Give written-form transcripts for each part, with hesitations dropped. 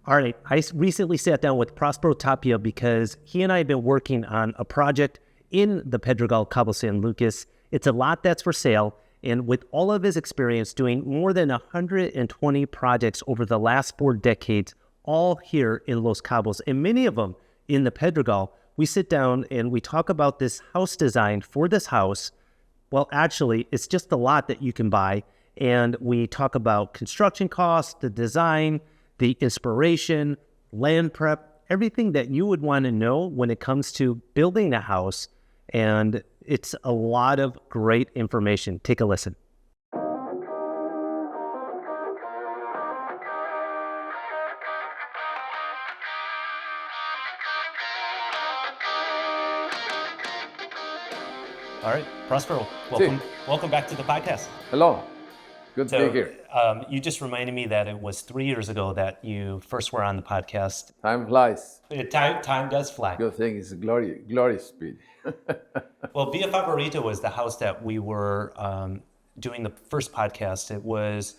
All right, I recently sat down with Próspero Tapia because he and I have been working on a project in the Pedregal, Cabo San Lucas. It's a lot that's for sale, and with all of his experience doing more than 120 projects over the last 4 decades, all here in Los Cabos, and many of them in the Pedregal, we sit down and we talk about this house design for this house. Well, actually, it's just a lot that you can buy, and we talk about construction costs, the design, the inspiration, land prep, everything that you would want to know when it comes to building a house. And it's a lot of great information. Take a listen. All right, Prospero, welcome back to the podcast. Hello. Good to be here. You just reminded me that it was 3 years ago that you first were on the podcast. Time flies. Time does fly. Good thing is glory speed. Well, Villa Favorita was the house that we were doing the first podcast. It was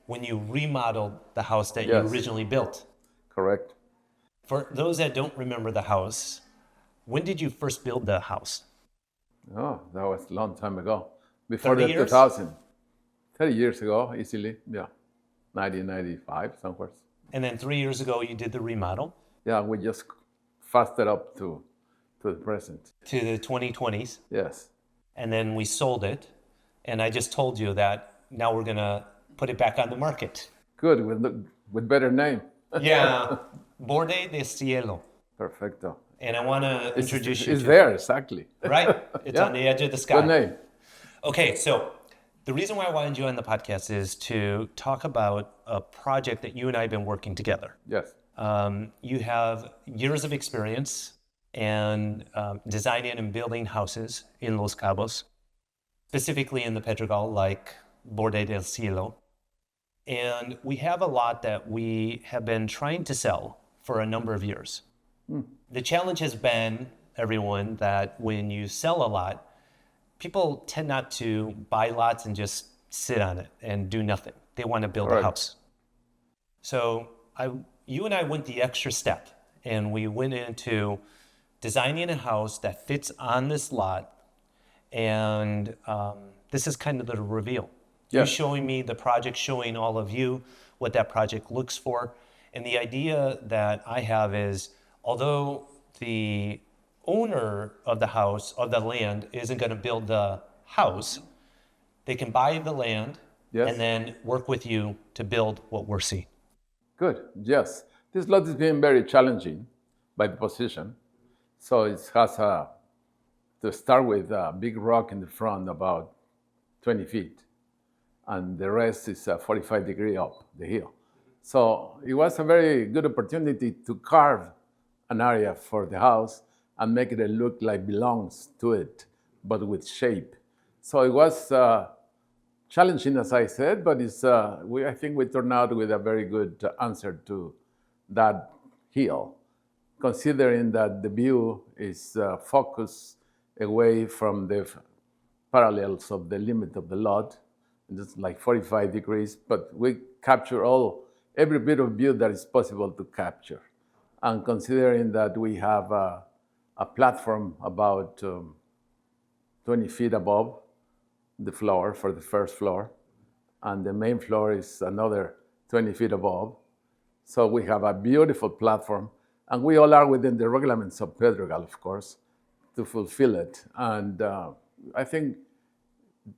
when you remodeled the house that you originally built. Correct. For those that don't remember the house, when did you first build the house? Oh, that was a long time ago. Before 30 the years? 2000. 30 years ago, easily. Yeah. 1995, somewhere. And then 3 years ago, you did the remodel. Yeah, we just fasted up to the present. To the 2020s. Yes. And then we sold it. And I just told you that now we're going to put it back on the market. Good, with better name. Yeah. Borde del Cielo. Perfecto. And I want to introduce you It's to there, exactly. Right? It's on the edge of the sky. Good name. Okay, so the reason why I wanted you on the podcast is to talk about a project that you and I have been working together. Yes. You have years of experience and designing and building houses in Los Cabos, specifically in the Pedregal, like Borde del Cielo. And we have a lot that we have been trying to sell for a number of years. The challenge has been, everyone, that when you sell a lot, people tend not to buy lots and just sit on it and do nothing. They want to build a house. So you and I went the extra step, and we went into designing a house that fits on this lot. And this is kind of the reveal. You showing me the project, showing all of you what that project looks for. And the idea that I have is, although the owner of the house, of the land, isn't going to build the house, they can buy the land and then work with you to build what we're seeing. Good, yes. This lot is being very challenging by the position. So it has to start with a big rock in the front, about 20 feet. And the rest is 45 degrees up the hill. So it was a very good opportunity to carve an area for the house and make it look like belongs to it, but with shape. So it was challenging, as I said, but I think we turned out with a very good answer to that hill, considering that the view is focused away from the parallels of the limit of the lot, just like 45 degrees, but we capture every bit of view that is possible to capture. And considering that we have a platform about 20 feet above the floor for the first floor, and the main floor is another 20 feet above. So we have a beautiful platform, and we all are within the regulations of Pedregal, of course, to fulfill it. And I think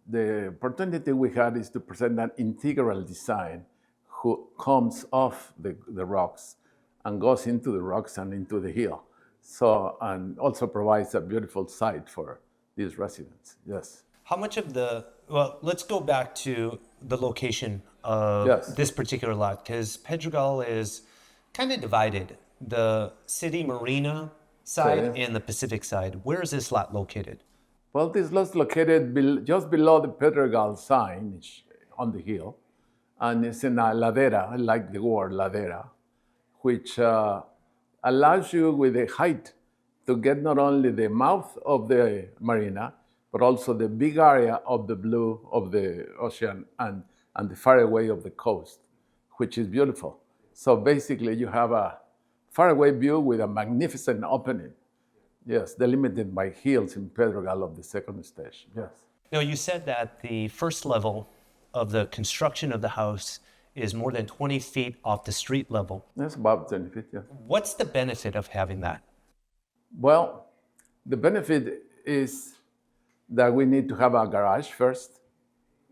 the opportunity we had is to present an integral design who comes off the rocks and goes into the rocks and into the hill. So, and also provides a beautiful site for these residents, yes. How much of let's go back to the location of this particular lot, because Pedregal is kind of divided. The city marina side and the Pacific side. Where is this lot located? Well, this lot is located just below the Pedregal sign on the hill. And it's in a ladera, I like the word ladera, which allows you with the height to get not only the mouth of the marina, but also the big area of the blue of the ocean and the far away of the coast, which is beautiful. So basically, you have a faraway view with a magnificent opening. Yes, delimited by hills in Pedregal of the second stage. Yes. Now, you said that the first level of the construction of the house is more than 20 feet off the street level. That's about 20 feet, yes. What's the benefit of having that? Well, the benefit is that we need to have a garage first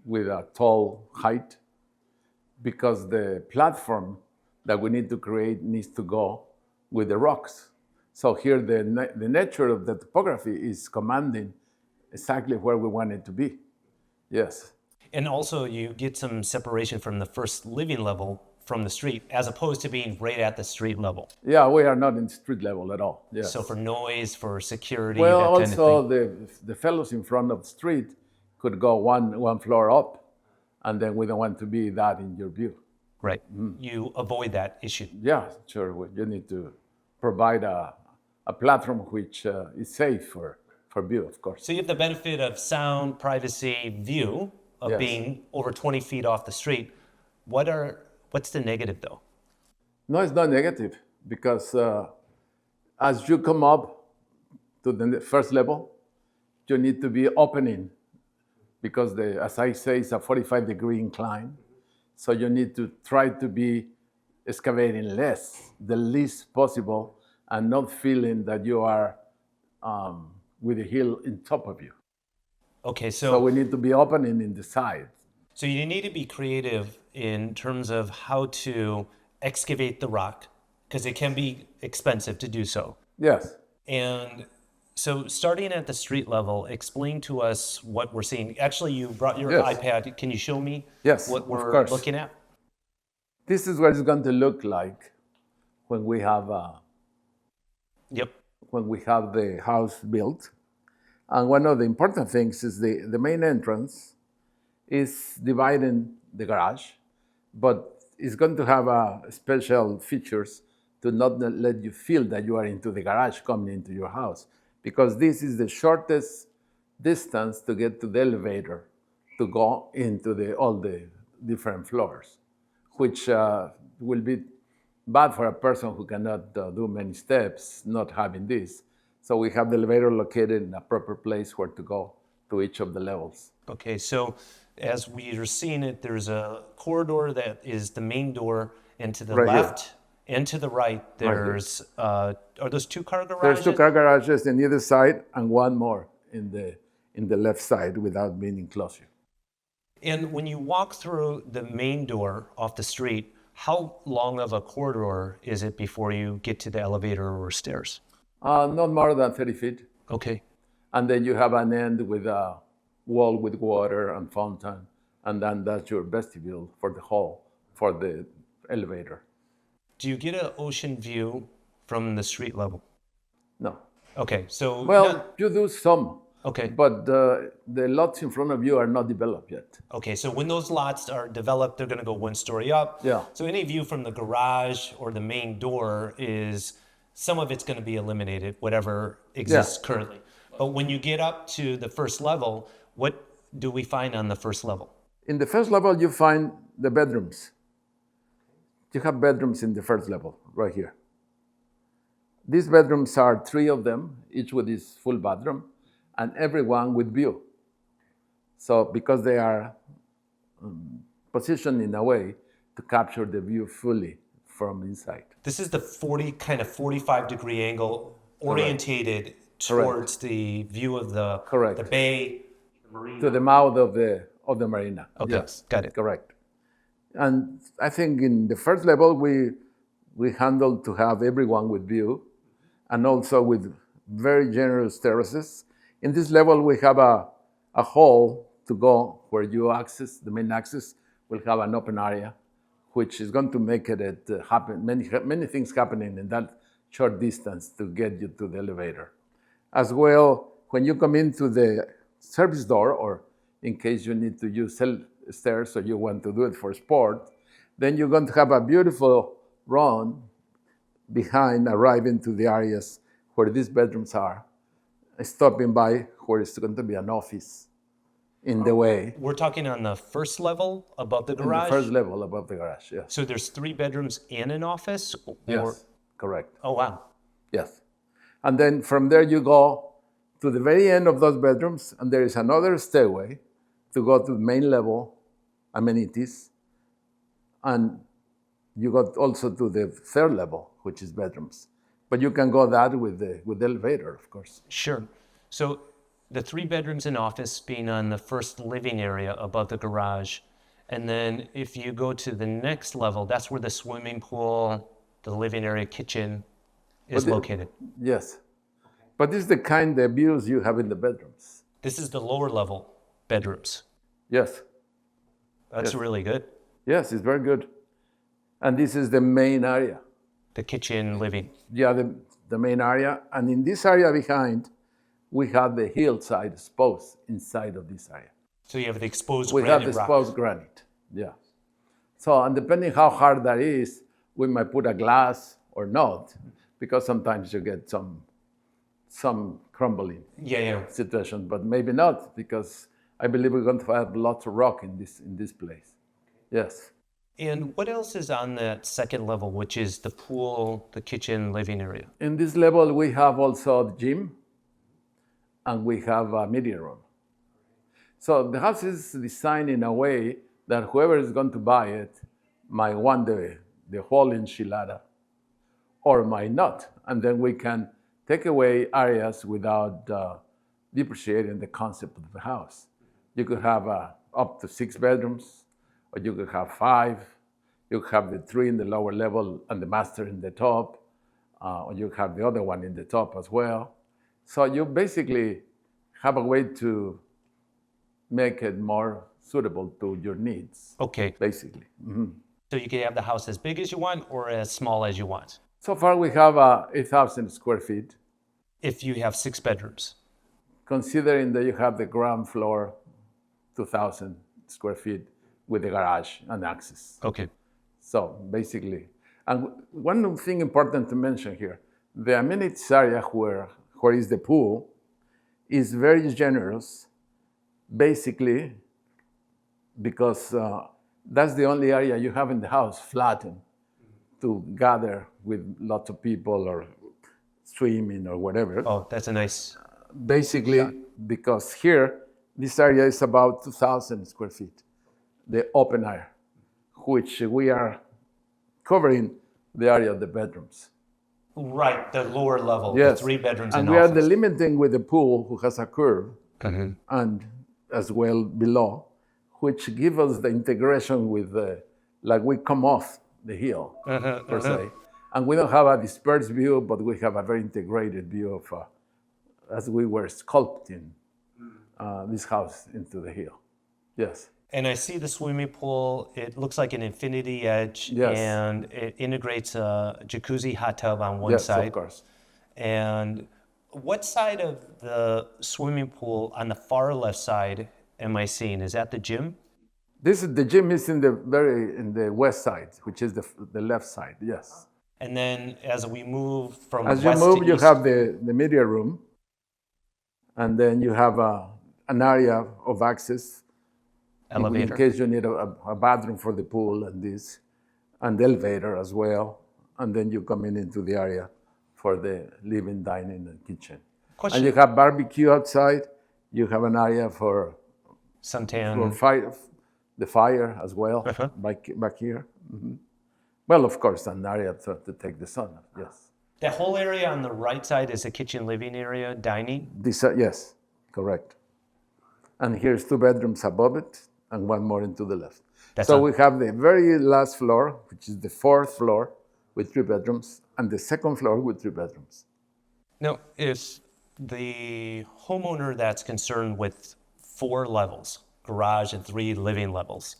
with a tall height because the platform that we need to create needs to go with the rocks. So here the nature of the topography is commanding exactly where we want it to be. Yes. And also you get some separation from the first living level from the street as opposed to being right at the street level. Yeah, we are not in street level at all. Yes. So for noise, for security, well, that kind also of thing. the fellows in front of the street could go one floor up, and then we don't want to be that in your view. Right. You avoid that issue. Yeah, sure. You need to provide a platform which is safe for view, of course. So you have the benefit of sound, privacy, view of Yes. being over 20 feet off the street. What's the negative though? No, it's not negative because as you come up to the first level, you need to be opening because as I say, it's a 45-degree incline. So you need to try to be excavating less, the least possible, and not feeling that you are with a hill in top of you. Okay, So we need to be opening in the side. So you need to be creative in terms of how to excavate the rock because it can be expensive to do so. Yes. And so starting at the street level, explain to us what we're seeing. Actually, you brought your Yes. iPad. Can you show me Yes, what of we're course. looking at? This is what it's going to look like when we have Yep. the house built. And one of the important things is the main entrance is dividing the garage, but it's going to have special features to not let you feel that you are into the garage coming into your house, because this is the shortest distance to get to the elevator to go into all the different floors, which will be bad for a person who cannot do many steps not having this. So we have the elevator located in a proper place where to go to each of the levels. Okay, so as we are seeing it, there's a corridor that is the main door, and to the Right here. left and to the right, there's, are those two car garages? There's two car garages on either side and one more in the left side without being enclosure. And when you walk through the main door off the street, how long of a corridor is it before you get to the elevator or stairs? Not more than 30 feet. Okay. And then you have an end with a wall with water and fountain, and then that's your vestibule for the hall, for the elevator. Do you get an ocean view from the street level? No. Okay, so... Well, you do some, okay. but the lots in front of you are not developed yet. Okay, so when those lots are developed, they're going to go one story up. Yeah. So any view from the garage or the main door is, some of it's going to be eliminated, whatever exists currently. But when you get up to the first level, what do we find on the first level? In the first level, you find the bedrooms. You have bedrooms in the first level, right here. These bedrooms are 3 of them, each with its full bathroom, and every one with view. So because they are positioned in a way to capture the view fully from inside. This is the 45-degree angle orientated towards the view of the bay, the marina. To the mouth of the marina. Okay, Yes, got it. Correct. And I think in the first level, we handled to have everyone with view, and also with very generous terraces. In this level, we have a hall to go where you access, the main access will have an open area, which is going to make it happen, many things happening in that short distance to get you to the elevator. As well, when you come into the service door, or in case you need to use stairs or you want to do it for sport, then you're going to have a beautiful run behind arriving to the areas where these bedrooms are, stopping by where it's going to be an office in the way. We're talking on the first level above the In the garage? first level above the garage, yes. So there's 3 bedrooms and an office? Or... Yes, correct. Oh, wow. Yes. And then from there you go to the very end of those bedrooms, and there is another stairway to go to the main level amenities. And you got also to the third level, which is bedrooms. But you can go that with the elevator, of course. Sure. So the 3 bedrooms and office being on the first living area above the garage. And then if you go to the next level, that's where the swimming pool, the living area, kitchen is located. Yes. But this is the kind of views you have in the bedrooms. This is the lower level bedrooms. Yes. That's really good. Yes, it's very good. And this is the main area. The kitchen, living. Yeah, the main area. And in this area behind, we have the hillside exposed inside of this area. So you have the exposed We granite have the rock. exposed granite, yeah. So, and depending how hard that is, we might put a glass or not, because sometimes you get some crumbling situation, but maybe not, because I believe we're going to have lots of rock in this place. Yes. And what else is on that second level, which is the pool, the kitchen, living area? In this level, we have also the gym, and we have a media room. So the house is designed in a way that whoever is going to buy it might want the whole enchilada, or might not. And then we can take away areas without depreciating the concept of the house. You could have up to 6 bedrooms, or you could have 5. You could have the 3 in the lower level and the master in the top, or you have the other one in the top as well. So you basically have a way to make it more suitable to your needs. Okay. Basically. Mm-hmm. So you can have the house as big as you want or as small as you want. So far we have 8,000 square feet. If you have 6 bedrooms. Considering that you have the ground floor, 2,000 square feet with the garage and access. Okay. So basically, and one thing important to mention here, the amenities area where is the pool is very generous, basically because that's the only area you have in the house flattened to gather with lots of people or swimming or whatever. Oh, that's a nice... Basically, because here, this area is about 2,000 square feet, the open air, which we are covering the area of the bedrooms. Right, the lower level, Yes. the 3 bedrooms and and we office. are delimiting with the pool, who has a curve, and as well below, which give us the integration with like we come off the hill, per se. And we don't have a dispersed view, but we have a very integrated view of, as we were sculpting this house into the hill. Yes. And I see the swimming pool. It looks like an infinity edge, Yes. and it integrates a jacuzzi hot tub on one Yes, side. of course. And what side of the swimming pool on the far left side am I seeing? Is that the gym? The gym is in the west side, which is the left side. Yes. And then as we move from As you west move, to you east, have the media room, and then you have an area of access elevator. in case you need a bathroom for the pool and the elevator as well. And then you come into the area for the living, dining, and kitchen. Question. And you have barbecue outside. You have an area for Suntan. the fire as well, back here. Mm-hmm. Well, of course, an area to take the sun, yes. That whole area on the right side is a kitchen living area, dining. Yes, correct. And here's 2 bedrooms above it and 1 more into the left. We have the very last floor, which is the 4th floor with 3 bedrooms, and the 2nd floor with 3 bedrooms. Now, if the homeowner that's concerned with 4 levels, garage and 3 living levels,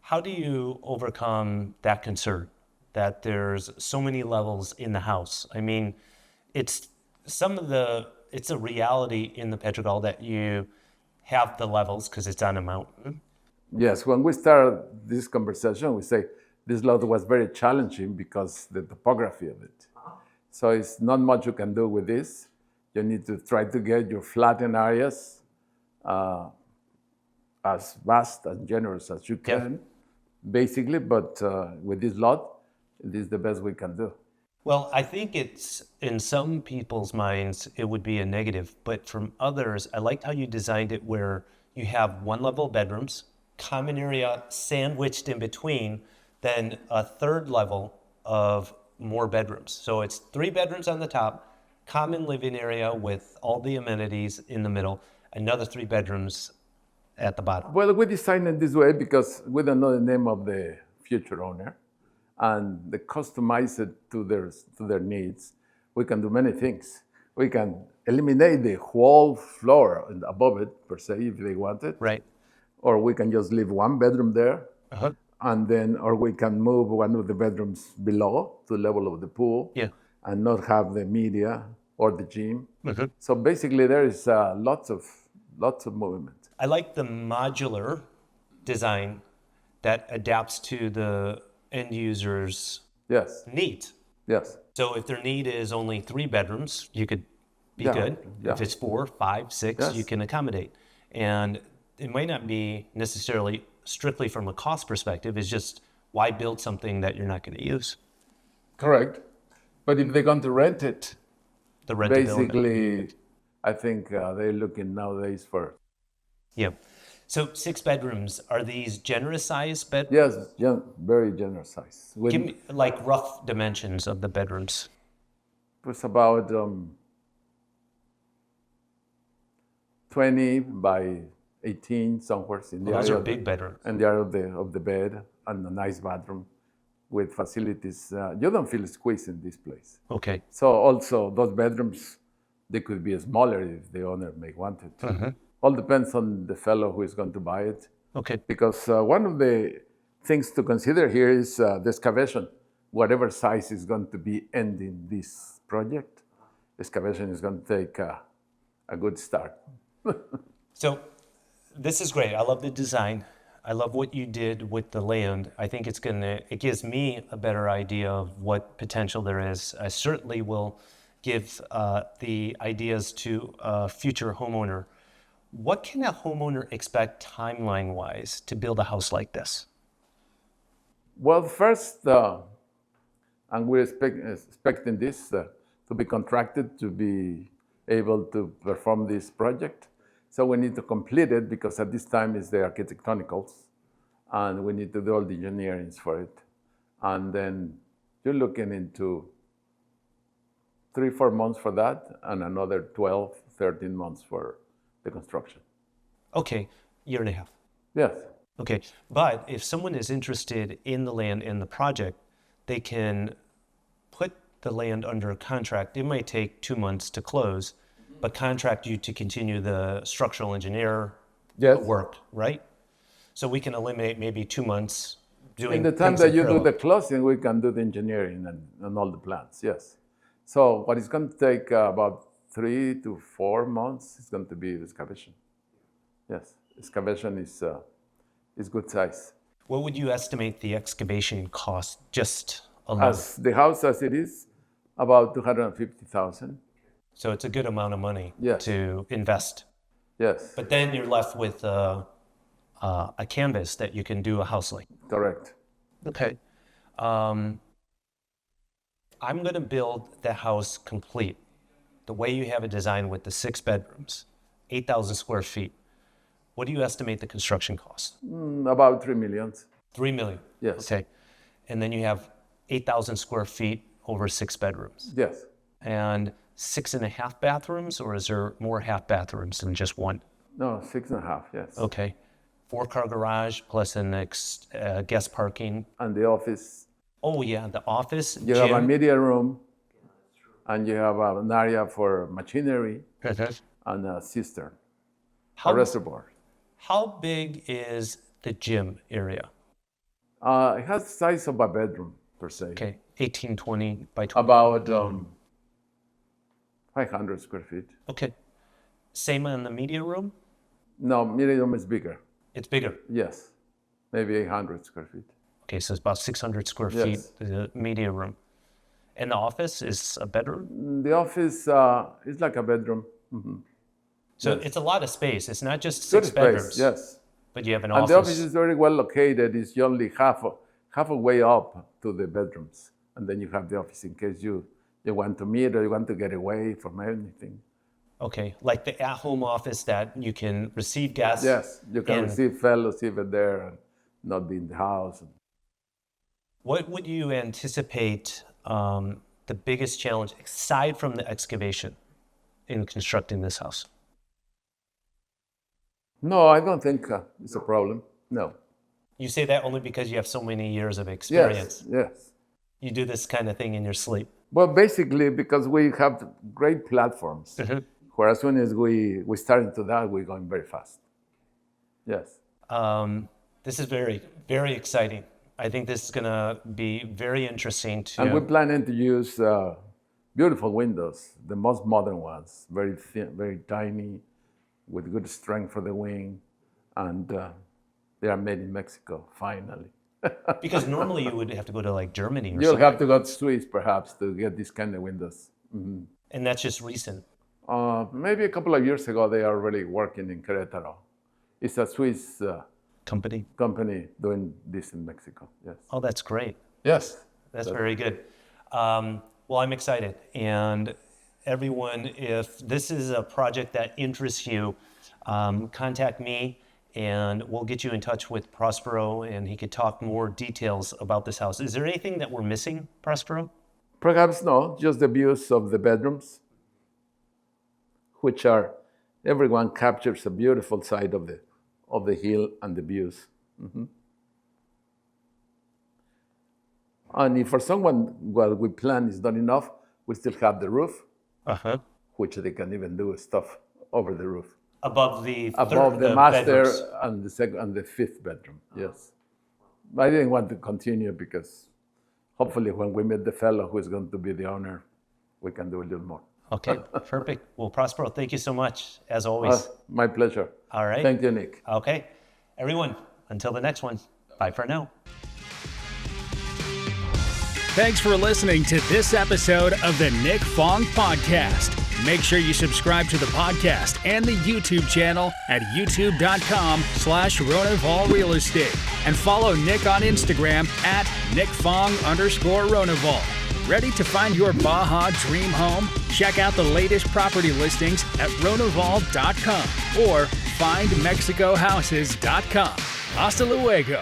how do you overcome that concern that there's so many levels in the house? I mean, it's a reality in the Pedregal that you have the levels because it's on a mountain. Yes, when we start this conversation, we say this lot was very challenging because the topography of it. So it's not much you can do with this. You need to try to get your flattened areas as vast and generous as you Yeah. can, basically. But with this lot, this is the best we can do. Well, I think it's in some people's minds, it would be a negative, but from others, I liked how you designed it where you have one level bedrooms, common area sandwiched in between, then a third level of more bedrooms. So it's 3 bedrooms on the top, common living area with all the amenities in the middle, another 3 bedrooms at the bottom. Well, we designed it this way because we don't know the name of the future owner, and they customize it to their needs. We can do many things. We can eliminate the whole floor and above it per se if they want it, Right. or we can just leave one bedroom there, Uh-huh. and then or we can move one of the bedrooms below to the level of the pool, Yeah. and not have the media or the gym. Mhm. So basically, there is lots of movement. I like the modular design that adapts to the end user's Yes, needs. yes. So if their need is only 3 bedrooms, you could be Yeah, good. yeah. If it's 4, 5, 6, you Yes. can accommodate. And it might not be necessarily strictly from a cost perspective. It's just why build something that you're not going to use? Correct. But if they're going to rent it, The rentability. basically, I think they're looking nowadays for, Yeah. So 6 bedrooms, are these generous size bed? yes, very generous size. With, Give me like rough dimensions of the bedrooms. it's about 20 by 18 somewhere in the Those area are of the- big bedrooms. and the area of the bed and a nice bathroom with facilities. You don't feel squeezed in this place. Okay. So also those bedrooms, they could be smaller if the owner may want it. All depends on the fellow who is going to buy it. Okay. Because one of the things to consider here is the excavation. Whatever size is going to be ending this project, excavation is going to take a good start. So this is great. I love the design. I love what you did with the land. I think it gives me a better idea of what potential there is. I certainly will give the ideas to a future homeowner. What can a homeowner expect timeline-wise to build a house like this? Well, first, and we're expecting this to be contracted to be able to perform this project. So we need to complete it because at this time it's the architectonicals, and we need to do all the engineering for it. And then you're looking into 3-4 months for that, and another 12-13 months for the construction. Okay, year and a half. Yes, Okay, but if someone is interested in the land and the project, they can put the land under contract. It might take 2 months to close, but contract you to continue the structural engineer yes. work, right? So we can eliminate maybe 2 months doing In the time things that in you do parallel. the closing, we can do the engineering and all the plans, yes. So what is going to take about 3 to 4 months is going to be the excavation. Yes, excavation is good size. What would you estimate the excavation cost just alone? As the house as it is, about 250,000. So it's a good amount of money Yes. to invest. Yes, But then you're left with a canvas that you can do a house like. correct. Okay. I'm going to build the house complete the way you have it designed with the 6 bedrooms, 8,000 square feet. What do you estimate the construction cost? About 3 million. 3 million. Yes. Okay. And then you have 8,000 square feet over 6 bedrooms Yes. and 6.5 bathrooms, or is there more half bathrooms than just one? No, 6.5, yes. Okay. 4-car garage plus an guest parking. And the office, Oh yeah, the office, you have a gym. media room, and you have an area for machinery and a cistern, a How, reservoir. how big is the gym area? It has the size of a bedroom, per se. Okay, 18, 20 by 20. About 500 square feet. Okay. Same on the media room? No, media room is bigger. It's bigger. Yes, maybe 800 square feet. Okay, so it's about 600 square Yes. feet, the media room. And the office is a bedroom? The office is like a bedroom. So it's a lot of space. It's not just Good 6 space, bedrooms. yes. But you have an And office. the office is very well located. It's only half a way up to the bedrooms. And then you have the office in case you want to meet or you want to get away from anything. Okay, like the at-home office that you can receive guests. Yes, you can receive fellows even there and not be in the house. What would you anticipate the biggest challenge, aside from the excavation, in constructing this house? No, I don't think it's a problem. No. You say that only because you have so many years of experience. Yes. You do this kind of thing in your sleep. Well, basically, because we have great platforms, where as soon as we start into that, we're going very fast. Yes. This is very, very exciting. I think this is going to be very interesting to... And we're planning to use beautiful windows, the most modern ones, very thin, very tiny, with good strength for the wing, and they are made in Mexico, finally. Because normally you would have to go to like Germany or You'll something. have to go to Swiss, perhaps, to get these kind of windows. Mm-hmm. And that's just recent. Maybe a couple of years ago, they are already working in Querétaro. It's a Swiss Company doing this in Mexico, yes. Oh, that's great. Yes. That's very good. Well, I'm excited. And everyone, if this is a project that interests you, contact me and we'll get you in touch with Prospero and he could talk more details about this house. Is there anything that we're missing, Prospero? Perhaps no, just the views of the bedrooms, which are, everyone captures a beautiful side of the hill and the views. Mm-hmm. And if for someone what we plan is not enough, we still have the roof, which they can even do stuff over the roof. Above the master bedrooms. and the fifth bedroom, yes. I didn't want to continue because hopefully when we meet the fellow who is going to be the owner, we can do a little more. Okay, perfect. Well, Prospero, thank you so much, as always. My pleasure. All right. Thank you, Nick. Okay. Everyone, until the next one, bye for now. Thanks for listening to this episode of the Nick Fong Podcast. Make sure you subscribe to the podcast and the YouTube channel at youtube.com/Ronival Real Estate and follow Nick on Instagram at NickFong_Ronival. Ready to find your Baja dream home? Check out the latest property listings at Ronival.com or findmexicohouses.com. Hasta luego.